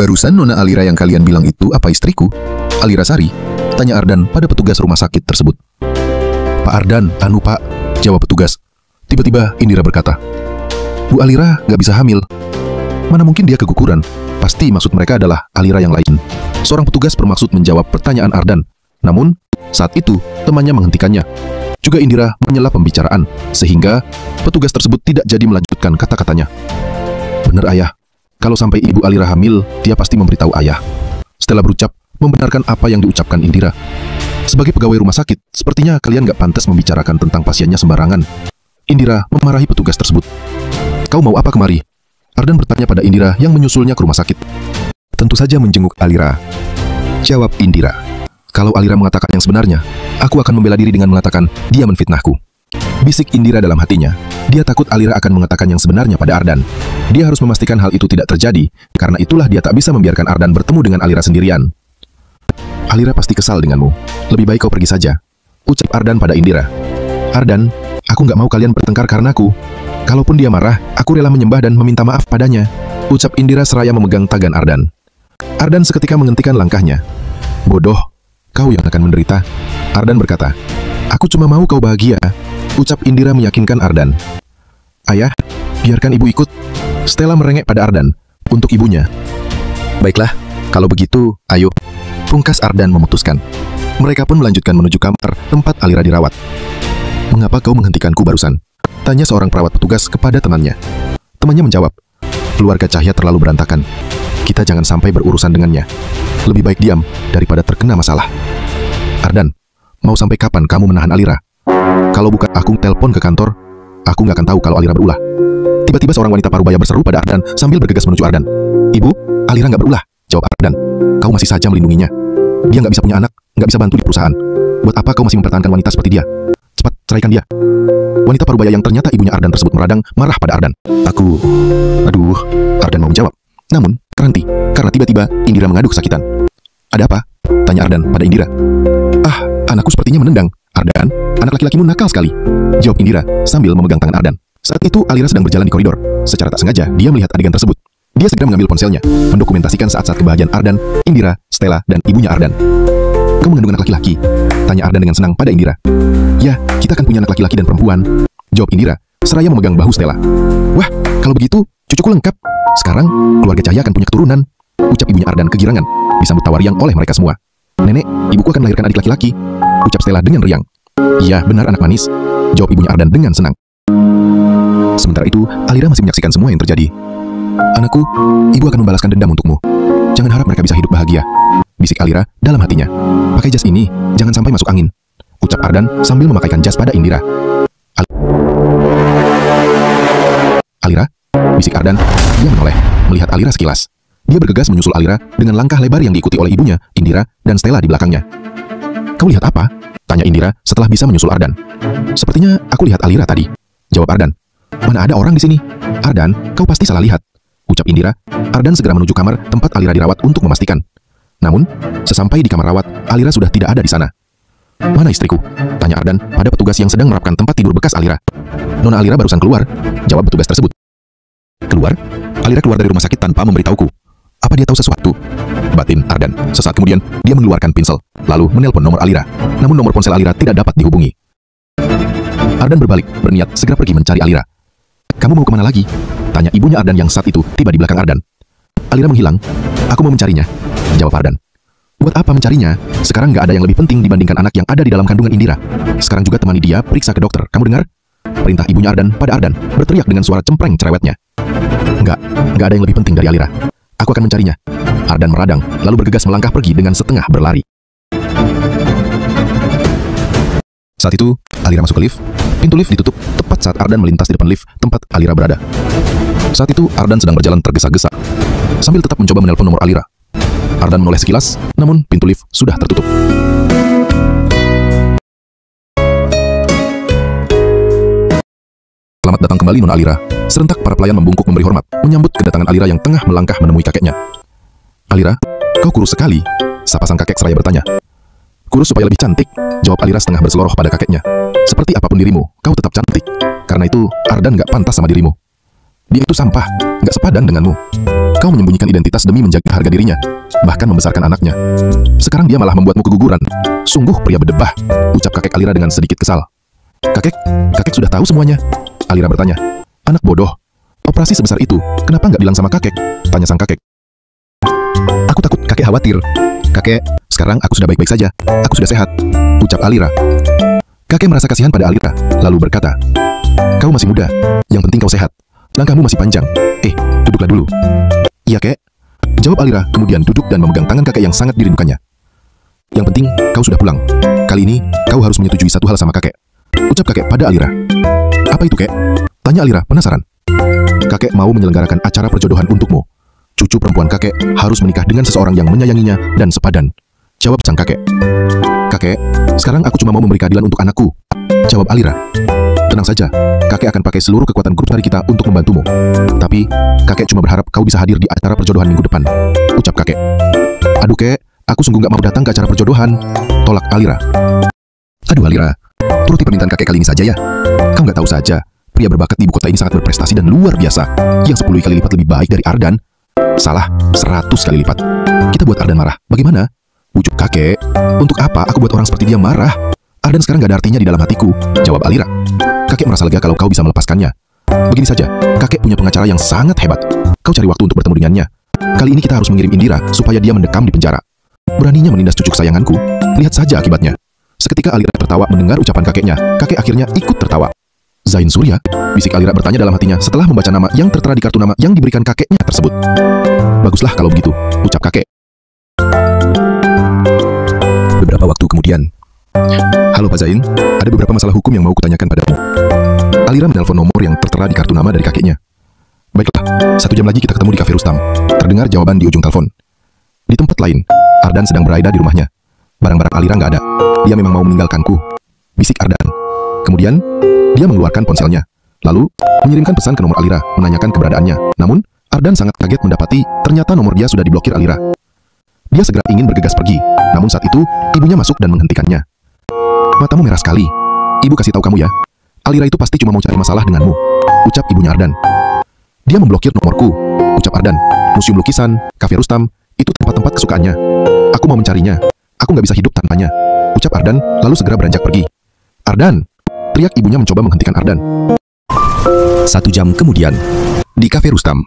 Barusan Nona Alira yang kalian bilang itu apa istriku? Alira Sari? Tanya Ardan pada petugas rumah sakit tersebut. Pak Ardan, Pak, jawab petugas. Tiba-tiba Indira berkata, Bu Alira nggak bisa hamil. Mana mungkin dia keguguran? Pasti maksud mereka adalah Alira yang lain. Seorang petugas bermaksud menjawab pertanyaan Ardan. Namun, saat itu temannya menghentikannya. Juga Indira menyela pembicaraan, sehingga petugas tersebut tidak jadi melanjutkan kata-katanya. Benar ayah, kalau sampai ibu Alira hamil, dia pasti memberitahu ayah. Stella berucap, membenarkan apa yang diucapkan Indira. Sebagai pegawai rumah sakit, sepertinya kalian gak pantas membicarakan tentang pasiennya sembarangan. Indira memarahi petugas tersebut. Kau mau apa kemari? Ardan bertanya pada Indira yang menyusulnya ke rumah sakit. Tentu saja menjenguk Alira, jawab Indira. Kalau Alira mengatakan yang sebenarnya, aku akan membela diri dengan mengatakan dia menfitnahku. Bisik Indira dalam hatinya. Dia takut Alira akan mengatakan yang sebenarnya pada Ardan. Dia harus memastikan hal itu tidak terjadi, karena itulah dia tak bisa membiarkan Ardan bertemu dengan Alira sendirian. Alira pasti kesal denganmu. Lebih baik kau pergi saja, ucap Ardan pada Indira. Ardan, aku nggak mau kalian bertengkar karenaku. Kalaupun dia marah, aku rela menyembah dan meminta maaf padanya, ucap Indira seraya memegang tangan Ardan. Ardan seketika menghentikan langkahnya. Bodoh, kau yang akan menderita. Ardan berkata, aku cuma mau kau bahagia, ucap Indira meyakinkan Ardan. Ayah, biarkan ibu ikut. Stella merengek pada Ardan, untuk ibunya. Baiklah, kalau begitu, ayo. Pungkas Ardan memutuskan. Mereka pun melanjutkan menuju kamar tempat Alira dirawat. Mengapa kau menghentikanku barusan? Tanya seorang perawat petugas kepada temannya. Temannya menjawab, keluarga Cahya terlalu berantakan. Kita jangan sampai berurusan dengannya. Lebih baik diam daripada terkena masalah. Ardan, mau sampai kapan kamu menahan Alira? Kalau bukan aku telepon ke kantor, aku nggak akan tahu kalau Alira berulah. Tiba-tiba seorang wanita parubaya berseru pada Ardan sambil bergegas menuju Ardan. Ibu, Alira nggak berulah, jawab Ardan. Kau masih saja melindunginya. Dia nggak bisa punya anak, nggak bisa bantu di perusahaan. Buat apa kau masih mempertahankan wanita seperti dia? Cepat, ceraikan dia. Wanita parubaya yang ternyata ibunya Ardan tersebut meradang, marah pada Ardan. Aduh, Ardan mau menjawab. Namun, terhenti, karena tiba-tiba Indira mengadu kesakitan. Ada apa? Tanya Ardan pada Indira. Anakku sepertinya menendang. Ardan, anak laki-lakimu nakal sekali, jawab Indira sambil memegang tangan Ardan. Saat itu Alira sedang berjalan di koridor. Secara tak sengaja, dia melihat adegan tersebut. Dia segera mengambil ponselnya, mendokumentasikan saat-saat kebahagiaan Ardan, Indira, Stella, dan ibunya Ardan. Kau mengandung anak laki-laki? Tanya Ardan dengan senang pada Indira. Ya, kita akan punya anak laki-laki dan perempuan, jawab Indira, seraya memegang bahu Stella. Wah, kalau begitu, cucuku lengkap. Sekarang, keluarga Cahya akan punya keturunan, ucap ibunya Ardan kegirangan, disambut tawa riang oleh mereka semua. Nenek, ibuku akan melahirkan adik laki-laki, ucap Stella dengan riang. Iya, benar anak manis, jawab ibunya Ardan dengan senang. Sementara itu, Alira masih menyaksikan semua yang terjadi. Anakku, ibu akan membalaskan dendam untukmu. Jangan harap mereka bisa hidup bahagia, bisik Alira dalam hatinya. Pakai jas ini, jangan sampai masuk angin, ucap Ardan sambil memakaikan jas pada Indira. Alira, bisik Ardan. Dia menoleh, melihat Alira sekilas. Dia bergegas menyusul Alira dengan langkah lebar yang diikuti oleh ibunya, Indira, dan Stella di belakangnya. Kau lihat apa? Tanya Indira setelah bisa menyusul Ardan. Sepertinya aku lihat Alira tadi, jawab Ardan. Mana ada orang di sini? Ardan, kau pasti salah lihat, ucap Indira. Ardan segera menuju kamar tempat Alira dirawat untuk memastikan. Namun, sesampai di kamar rawat, Alira sudah tidak ada di sana. Mana istriku? Tanya Ardan pada petugas yang sedang merapkan tempat tidur bekas Alira. Nona Alira barusan keluar, jawab petugas tersebut. Keluar? Alira keluar dari rumah sakit tanpa memberitahuku. Apa dia tahu sesuatu? Batin Ardan. Sesaat kemudian, dia mengeluarkan pinsel, lalu menelpon nomor Alira. Namun nomor ponsel Alira tidak dapat dihubungi. Ardan berbalik, berniat segera pergi mencari Alira. Kamu mau kemana lagi? Tanya ibunya Ardan yang saat itu tiba di belakang Ardan. Alira menghilang. Aku mau mencarinya, jawab Ardan. Buat apa mencarinya? Sekarang nggak ada yang lebih penting dibandingkan anak yang ada di dalam kandungan Indira. Sekarang juga temani dia periksa ke dokter. Kamu dengar? Perintah ibunya Ardan pada Ardan, berteriak dengan suara cempreng cerewetnya. Nggak ada yang lebih penting dari Alira. Aku akan mencarinya. Ardan meradang, lalu bergegas melangkah pergi dengan setengah berlari. Saat itu, Alira masuk ke lift. Pintu lift ditutup tepat saat Ardan melintas di depan lift tempat Alira berada. Saat itu, Ardan sedang berjalan tergesa-gesa, sambil tetap mencoba menelpon nomor Alira. Ardan menoleh sekilas, namun pintu lift sudah tertutup. Selamat datang kembali Nona Alira. Serentak para pelayan membungkuk memberi hormat, menyambut kedatangan Alira yang tengah melangkah menemui kakeknya. Alira, kau kurus sekali, sapa sang kakek seraya bertanya. Kurus supaya lebih cantik, jawab Alira setengah berseloroh pada kakeknya. Seperti apapun dirimu, kau tetap cantik. Karena itu, Ardan gak pantas sama dirimu. Dia itu sampah, nggak sepadan denganmu. Kau menyembunyikan identitas demi menjaga harga dirinya, bahkan membesarkan anaknya. Sekarang dia malah membuatmu keguguran. Sungguh pria berdebah, ucap kakek Alira dengan sedikit kesal. Kakek sudah tahu semuanya. Alira bertanya. Anak bodoh, operasi sebesar itu, kenapa nggak bilang sama kakek? Tanya sang kakek. Aku takut kakek khawatir. Kakek, sekarang aku sudah baik-baik saja. Aku sudah sehat, ucap Alira. Kakek merasa kasihan pada Alira, lalu berkata, kau masih muda, yang penting kau sehat. Langkahmu masih panjang. Duduklah dulu. Iya, kek, jawab Alira, kemudian duduk dan memegang tangan kakek yang sangat dirindukannya. Yang penting, kau sudah pulang. Kali ini, kau harus menyetujui satu hal sama kakek, ucap kakek pada Alira. Apa itu, kek? Tanya Alira, penasaran. Kakek mau menyelenggarakan acara perjodohan untukmu. Cucu perempuan kakek harus menikah dengan seseorang yang menyayanginya dan sepadan, jawab sang kakek. Kakek, sekarang aku cuma mau memberi keadilan untuk anakku, jawab Alira. Tenang saja, kakek akan pakai seluruh kekuatan grup tari kita untuk membantumu. Tapi, kakek cuma berharap kau bisa hadir di acara perjodohan minggu depan, ucap kakek. Aduh, kek, aku sungguh gak mau datang ke acara perjodohan, tolak Alira. Aduh, Alira, turuti permintaan kakek kali ini saja ya. Kau nggak tahu saja, pria berbakat di ibu kota ini sangat berprestasi dan luar biasa, yang 10 kali lipat lebih baik dari Ardan. Salah, 100 kali lipat. Kita buat Ardan marah, bagaimana? Bujuk kakek, untuk apa aku buat orang seperti dia marah? Ardan sekarang gak ada artinya di dalam hatiku, jawab Alira. Kakek merasa lega kalau kau bisa melepaskannya. Begini saja, kakek punya pengacara yang sangat hebat. Kau cari waktu untuk bertemu dengannya. Kali ini kita harus mengirim Indira supaya dia mendekam di penjara. Beraninya menindas cucu kesayanganku. Lihat saja akibatnya. Seketika Alira tertawa mendengar ucapan kakeknya. Kakek akhirnya ikut tertawa. Zain Surya? Bisik Alira bertanya dalam hatinya setelah membaca nama yang tertera di kartu nama yang diberikan kakeknya tersebut. Baguslah kalau begitu, ucap kakek. Beberapa waktu kemudian. Halo Pak Zain, ada beberapa masalah hukum yang mau kutanyakan padamu. Alira menelpon nomor yang tertera di kartu nama dari kakeknya. Baiklah, 1 jam lagi kita ketemu di Cafe Rustam. Terdengar jawaban di ujung telepon. Di tempat lain, Ardan sedang berada di rumahnya. Barang-barang Alira nggak ada. Dia memang mau meninggalkanku, bisik Ardan. Kemudian, dia mengeluarkan ponselnya, lalu mengirimkan pesan ke nomor Alira, menanyakan keberadaannya. Namun, Ardan sangat kaget mendapati ternyata nomor dia sudah diblokir Alira. Dia segera ingin bergegas pergi, namun saat itu, ibunya masuk dan menghentikannya. Matamu merah sekali. Ibu kasih tahu kamu ya, Alira itu pasti cuma mau cari masalah denganmu, ucap ibunya Ardan. Dia memblokir nomorku, ucap Ardan. Museum lukisan, Cafe Rustam, itu tempat-tempat kesukaannya. Aku mau mencarinya. Aku nggak bisa hidup tanpanya, ucap Ardan, lalu segera beranjak pergi. Ardan! Teriak ibunya mencoba menghentikan Ardan. 1 jam kemudian, di Cafe Rustam.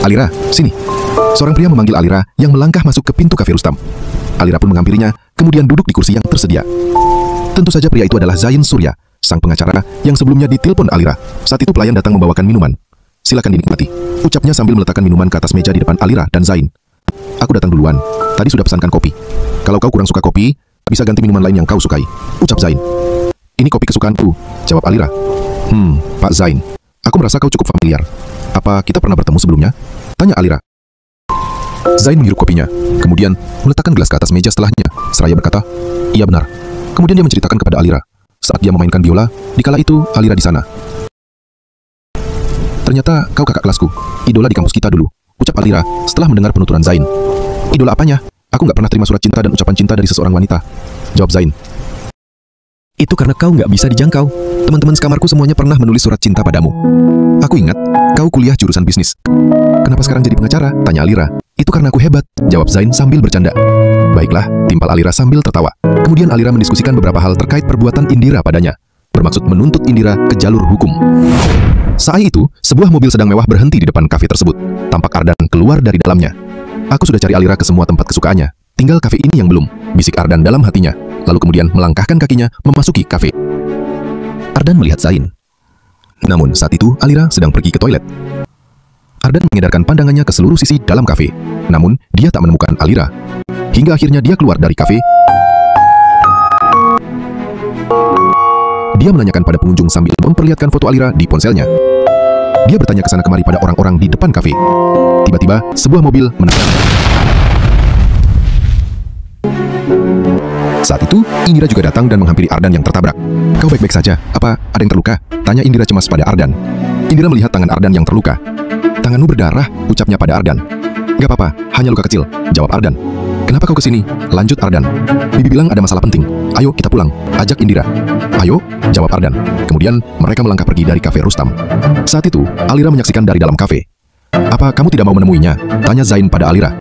Alira, sini. Seorang pria memanggil Alira yang melangkah masuk ke pintu Cafe Rustam. Alira pun menghampirinya, kemudian duduk di kursi yang tersedia. Tentu saja pria itu adalah Zain Surya, sang pengacara yang sebelumnya ditelepon Alira. Saat itu pelayan datang membawakan minuman. Silakan dinikmati, ucapnya sambil meletakkan minuman ke atas meja di depan Alira dan Zain. Aku datang duluan, tadi sudah pesankan kopi. Kalau kau kurang suka kopi, bisa ganti minuman lain yang kau sukai, ucap Zain. Ini kopi kesukaanku, jawab Alira. Pak Zain, aku merasa kau cukup familiar. Apa kita pernah bertemu sebelumnya? Tanya Alira. Zain menghirup kopinya, kemudian meletakkan gelas ke atas meja setelahnya, seraya berkata, iya benar. Kemudian dia menceritakan kepada Alira, saat dia memainkan biola, dikala itu Alira di sana. Ternyata kau kakak kelasku, idola di kampus kita dulu, ucap Alira setelah mendengar penuturan Zain. Idola apanya? Aku nggak pernah terima surat cinta dan ucapan cinta dari seseorang wanita, jawab Zain. Itu karena kau nggak bisa dijangkau. Teman-teman sekamarku semuanya pernah menulis surat cinta padamu. Aku ingat, kau kuliah jurusan bisnis. Kenapa sekarang jadi pengacara? Tanya Alira. Itu karena aku hebat, jawab Zain sambil bercanda. Baiklah, timpal Alira sambil tertawa. Kemudian Alira mendiskusikan beberapa hal terkait perbuatan Indira padanya, bermaksud menuntut Indira ke jalur hukum. Saat itu, sebuah mobil sedang mewah berhenti di depan kafe tersebut. Tampak Ardan keluar dari dalamnya. Aku sudah cari Alira ke semua tempat kesukaannya. Tinggal kafe ini yang belum, bisik Ardan dalam hatinya. Lalu kemudian melangkahkan kakinya memasuki kafe. Ardan melihat Zain. Namun saat itu Alira sedang pergi ke toilet. Ardan mengedarkan pandangannya ke seluruh sisi dalam kafe. Namun dia tak menemukan Alira. Hingga akhirnya dia keluar dari kafe. Dia menanyakan pada pengunjung sambil memperlihatkan foto Alira di ponselnya. Dia bertanya ke sana kemari pada orang-orang di depan kafe. Tiba-tiba sebuah mobil menabrak. Saat itu, Indira juga datang dan menghampiri Ardan yang tertabrak. Kau baik-baik saja? Apa ada yang terluka? Tanya Indira cemas pada Ardan. Indira melihat tangan Ardan yang terluka. Tanganmu berdarah, ucapnya pada Ardan. Gak apa-apa, hanya luka kecil, jawab Ardan. Kenapa kau kesini? Lanjut Ardan. Bibi bilang ada masalah penting. Ayo kita pulang. Ajak Indira. Ayo, jawab Ardan. Kemudian mereka melangkah pergi dari kafe Rustam. Saat itu, Alira menyaksikan dari dalam kafe. Apa kamu tidak mau menemuinya? Tanya Zain pada Alira.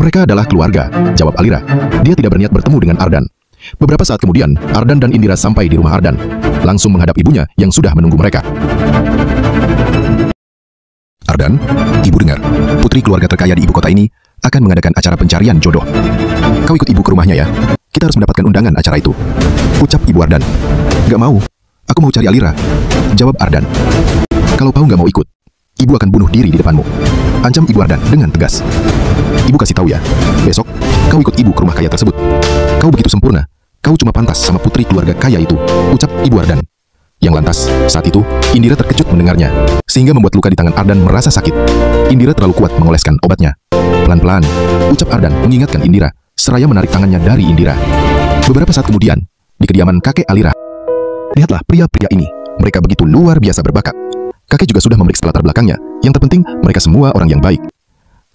Mereka adalah keluarga, jawab Alira. Dia tidak berniat bertemu dengan Ardan. Beberapa saat kemudian, Ardan dan Indira sampai di rumah Ardan. Langsung menghadap ibunya yang sudah menunggu mereka. Ardan, ibu dengar, putri keluarga terkaya di ibu kota ini akan mengadakan acara pencarian jodoh. Kau ikut ibu ke rumahnya ya. Kita harus mendapatkan undangan acara itu. Ucap ibu Ardan. Gak mau. Aku mau cari Alira. Jawab Ardan. Kalau kau gak mau ikut, ibu akan bunuh diri di depanmu. Ancam ibu Ardan dengan tegas. Ibu kasih tahu ya, besok kau ikut ibu ke rumah kaya tersebut. Kau begitu sempurna. Kau cuma pantas sama putri keluarga kaya itu. Ucap ibu Ardan. Yang lantas, saat itu, Indira terkejut mendengarnya, sehingga membuat luka di tangan Ardan merasa sakit. Indira terlalu kuat mengoleskan obatnya. Pelan-pelan, ucap Ardan mengingatkan Indira, seraya menarik tangannya dari Indira. Beberapa saat kemudian, di kediaman kakek Alira. Lihatlah pria-pria ini, mereka begitu luar biasa berbakat. Kakek juga sudah memeriksa latar belakangnya, yang terpenting mereka semua orang yang baik.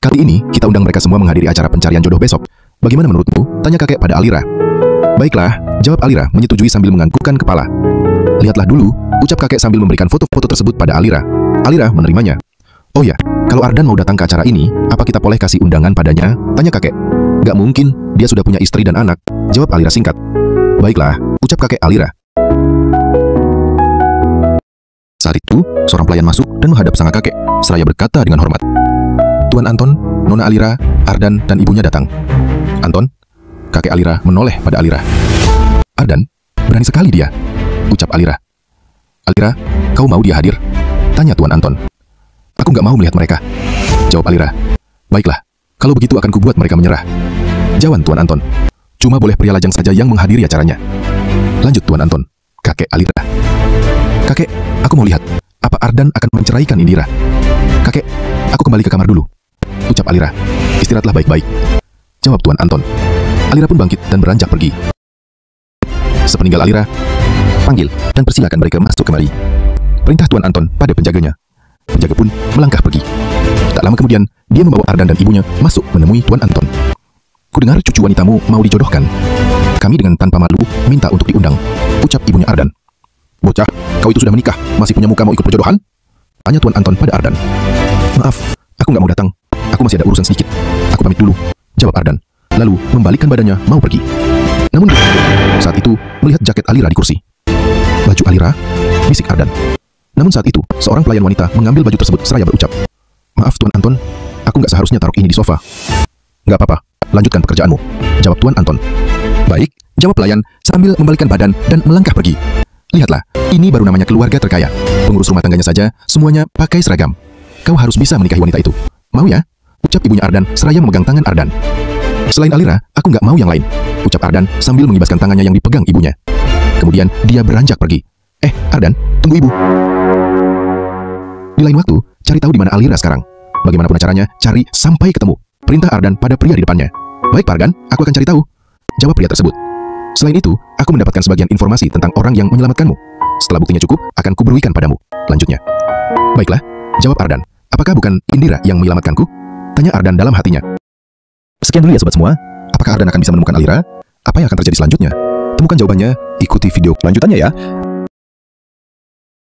Kali ini, kita undang mereka semua menghadiri acara pencarian jodoh besok. Bagaimana menurutmu? Tanya kakek pada Alira. Baiklah, jawab Alira menyetujui sambil menganggukkan kepala. Lihatlah dulu, ucap kakek sambil memberikan foto-foto tersebut pada Alira. Alira menerimanya. Oh ya, kalau Ardan mau datang ke acara ini, apa kita boleh kasih undangan padanya? Tanya kakek. Gak mungkin, dia sudah punya istri dan anak. Jawab Alira singkat. Baiklah, ucap kakek Alira. Saat itu, seorang pelayan masuk dan menghadap sang kakek, seraya berkata dengan hormat. Tuan Anton, Nona Alira, Ardan, dan ibunya datang. Anton, kakek Alira menoleh pada Alira. Ardan, berani sekali dia. Ucap Alira. Alira, kau mau dia hadir? Tanya Tuan Anton. Aku nggak mau melihat mereka. Jawab Alira. Baiklah, kalau begitu akan kubuat mereka menyerah. Jawan Tuan Anton. Cuma boleh pria lajang saja yang menghadiri acaranya. Lanjut Tuan Anton. Kakek Alira. Kakek, aku mau lihat. Apa Ardan akan menceraikan Indira? Kakek, aku kembali ke kamar dulu. Ucap Alira. Istirahatlah baik-baik. Jawab Tuan Anton. Alira pun bangkit dan beranjak pergi. Sepeninggal Alira, panggil dan persilakan mereka masuk kemari. Perintah Tuan Anton pada penjaganya. Penjaga pun melangkah pergi. Tak lama kemudian, dia membawa Ardan dan ibunya masuk menemui Tuan Anton. Kudengar cucu wanitamu mau dijodohkan. Kami dengan tanpa malu minta untuk diundang. Ucap ibunya Ardan. Bocah, kau itu sudah menikah, masih punya muka mau ikut perjodohan? Tanya Tuan Anton pada Ardan. Maaf, aku nggak mau datang. Aku masih ada urusan sedikit. Aku pamit dulu. Jawab Ardan. Lalu membalikkan badannya mau pergi. Namun saat itu melihat jaket Alira di kursi. Baju Alira, bisik Ardan. Namun saat itu seorang pelayan wanita mengambil baju tersebut seraya berucap. Maaf Tuan Anton, aku nggak seharusnya taruh ini di sofa. Nggak apa-apa, lanjutkan pekerjaanmu. Jawab Tuan Anton. Baik, jawab pelayan sambil membalikkan badan dan melangkah pergi. Lihatlah, ini baru namanya keluarga terkaya. Pengurus rumah tangganya saja semuanya pakai seragam. Kau harus bisa menikahi wanita itu. Mau ya? Ucap ibunya Ardan seraya memegang tangan Ardan. Selain Alira, aku nggak mau yang lain. Ucap Ardan sambil mengibaskan tangannya yang dipegang ibunya. Kemudian dia beranjak pergi. Ardan, tunggu ibu. Di lain waktu, cari tahu di mana Alira sekarang. Bagaimanapun caranya, cari sampai ketemu. Perintah Ardan pada pria di depannya. Baik Pak Ardan, aku akan cari tahu. Jawab pria tersebut. Selain itu, aku mendapatkan sebagian informasi tentang orang yang menyelamatkanmu. Setelah buktinya cukup, akan kuberikan padamu. Lanjutnya. Baiklah, jawab Ardan. Apakah bukan Indira yang menyelamatkanku? Tanya Ardan dalam hatinya. Sekian dulu ya sobat semua. Apakah Ardan akan bisa menemukan Alira? Apa yang akan terjadi selanjutnya? Temukan jawabannya, ikuti video lanjutannya ya.